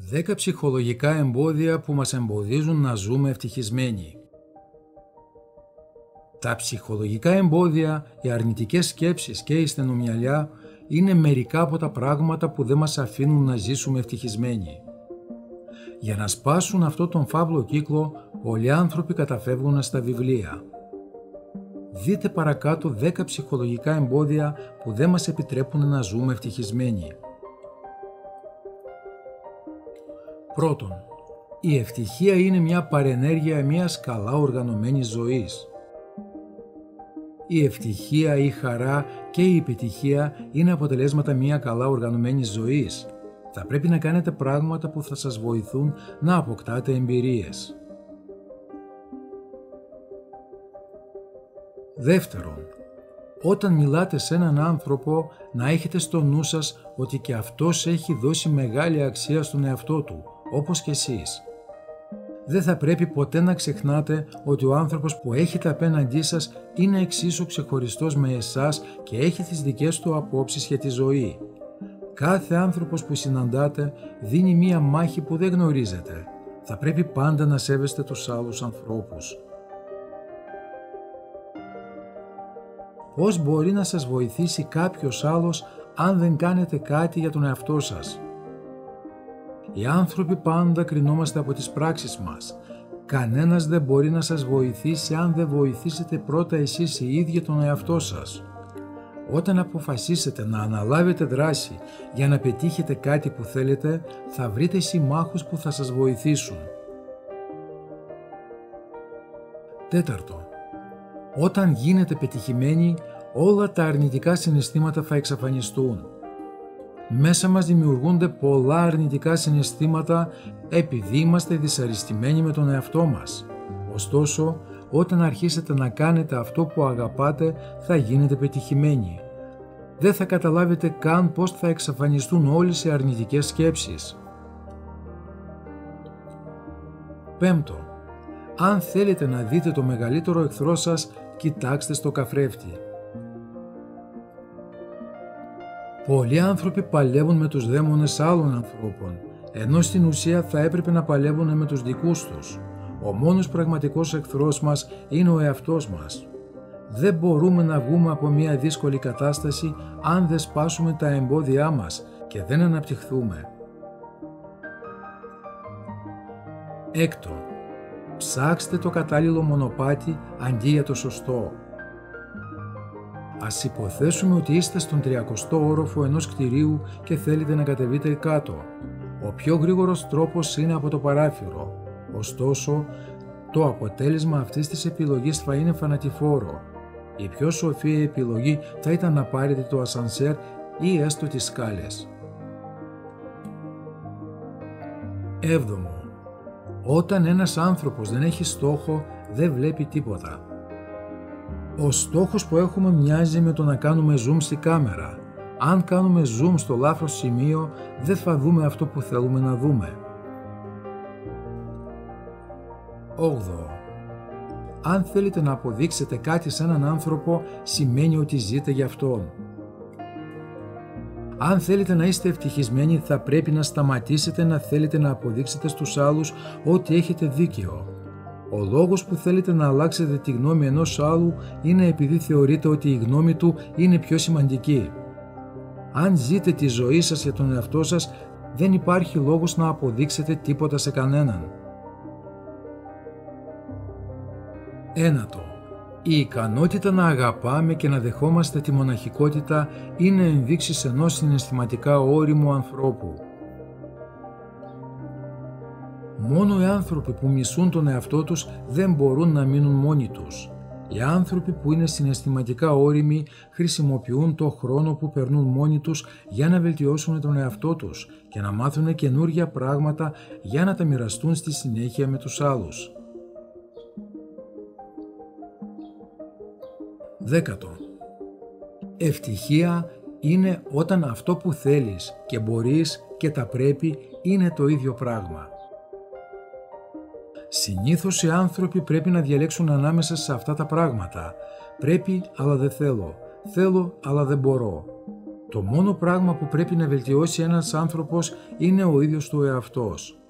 10 ψυχολογικά εμπόδια που μας εμποδίζουν να ζούμε ευτυχισμένοι. Τα ψυχολογικά εμπόδια, οι αρνητικές σκέψεις και η στενομυαλιά είναι μερικά από τα πράγματα που δεν μας αφήνουν να ζήσουμε ευτυχισμένοι. Για να σπάσουν αυτό τον φαύλο κύκλο, πολλοί άνθρωποι καταφεύγουν στα βιβλία. Δείτε παρακάτω 10 ψυχολογικά εμπόδια που δεν μας επιτρέπουν να ζούμε ευτυχισμένοι. Πρώτον, η ευτυχία είναι μια παρενέργεια μιας καλά οργανωμένης ζωής. Η ευτυχία, η χαρά και η επιτυχία είναι αποτελέσματα μια καλά οργανωμένης ζωής. Θα πρέπει να κάνετε πράγματα που θα σας βοηθούν να αποκτάτε εμπειρίες. Δεύτερον, όταν μιλάτε σε έναν άνθρωπο, να έχετε στο νου σας ότι και αυτός έχει δώσει μεγάλη αξία στον εαυτό του, όπως και εσείς. Δεν θα πρέπει ποτέ να ξεχνάτε ότι ο άνθρωπος που έχετε απέναντί σας είναι εξίσου ξεχωριστός με εσάς και έχει τις δικές του απόψεις για τη ζωή. Κάθε άνθρωπος που συναντάτε δίνει μία μάχη που δεν γνωρίζετε. Θα πρέπει πάντα να σέβεστε τους άλλους ανθρώπους. Πώς μπορεί να σας βοηθήσει κάποιος άλλος αν δεν κάνετε κάτι για τον εαυτό σας? Οι άνθρωποι πάντα κρινόμαστε από τις πράξεις μας. Κανένας δεν μπορεί να σας βοηθήσει αν δεν βοηθήσετε πρώτα εσείς οι ίδιοι τον εαυτό σας. Όταν αποφασίσετε να αναλάβετε δράση για να πετύχετε κάτι που θέλετε, θα βρείτε συμμάχους που θα σας βοηθήσουν. Τέταρτο, όταν γίνετε πετυχημένοι, όλα τα αρνητικά συναισθήματα θα εξαφανιστούν. Μέσα μας δημιουργούνται πολλά αρνητικά συναισθήματα επειδή είμαστε δυσαρεστημένοι με τον εαυτό μας. Ωστόσο, όταν αρχίσετε να κάνετε αυτό που αγαπάτε, θα γίνετε πετυχημένοι. Δεν θα καταλάβετε καν πώς θα εξαφανιστούν όλες οι αρνητικές σκέψεις. Πέμπτο, αν θέλετε να δείτε το μεγαλύτερο εχθρό σας, κοιτάξτε στο καθρέφτη. Πολλοί άνθρωποι παλεύουν με τους δαίμονες άλλων ανθρώπων, ενώ στην ουσία θα έπρεπε να παλεύουν με τους δικούς τους. Ο μόνος πραγματικός εχθρός μας είναι ο εαυτός μας. Δεν μπορούμε να βγούμε από μια δύσκολη κατάσταση αν δεν σπάσουμε τα εμπόδια μας και δεν αναπτυχθούμε. Έκτο, ψάξτε το κατάλληλο μονοπάτι αντί για το σωστό. Ας υποθέσουμε ότι είστε στον 30ο όροφο ενός κτηρίου και θέλετε να κατεβείτε κάτω. Ο πιο γρήγορος τρόπος είναι από το παράθυρο. Ωστόσο, το αποτέλεσμα αυτής της επιλογής θα είναι θανατηφόρο. Η πιο σοφή επιλογή θα ήταν να πάρετε το ασανσέρ ή έστω τις σκάλες. Έβδομο, όταν ένας άνθρωπος δεν έχει στόχο, δεν βλέπει τίποτα. Ο στόχος που έχουμε μοιάζει με το να κάνουμε zoom στη κάμερα. Αν κάνουμε zoom στο λάθος σημείο, δεν θα δούμε αυτό που θέλουμε να δούμε. 8. Αν θέλετε να αποδείξετε κάτι σε έναν άνθρωπο, σημαίνει ότι ζείτε για αυτόν. Αν θέλετε να είστε ευτυχισμένοι, θα πρέπει να σταματήσετε να θέλετε να αποδείξετε στους άλλους ότι έχετε δίκαιο. Ο λόγος που θέλετε να αλλάξετε τη γνώμη ενός άλλου είναι επειδή θεωρείτε ότι η γνώμη του είναι πιο σημαντική. Αν ζείτε τη ζωή σας για τον εαυτό σας, δεν υπάρχει λόγος να αποδείξετε τίποτα σε κανέναν. 9. Η ικανότητα να αγαπάμε και να δεχόμαστε τη μοναχικότητα είναι ενδείξεις ενός συναισθηματικά ώριμου ανθρώπου. Μόνο οι άνθρωποι που μισούν τον εαυτό τους δεν μπορούν να μείνουν μόνοι τους. Οι άνθρωποι που είναι συναισθηματικά ώριμοι χρησιμοποιούν το χρόνο που περνούν μόνοι τους για να βελτιώσουν τον εαυτό τους και να μάθουν καινούργια πράγματα για να τα μοιραστούν στη συνέχεια με τους άλλους. 10. Ευτυχία είναι όταν αυτό που θέλεις και μπορείς και τα πρέπει είναι το ίδιο πράγμα. Συνήθως οι άνθρωποι πρέπει να διαλέξουν ανάμεσα σε αυτά τα πράγματα. Πρέπει αλλά δεν θέλω. Θέλω αλλά δεν μπορώ. Το μόνο πράγμα που πρέπει να βελτιώσει ένας άνθρωπος είναι ο ίδιος του εαυτός.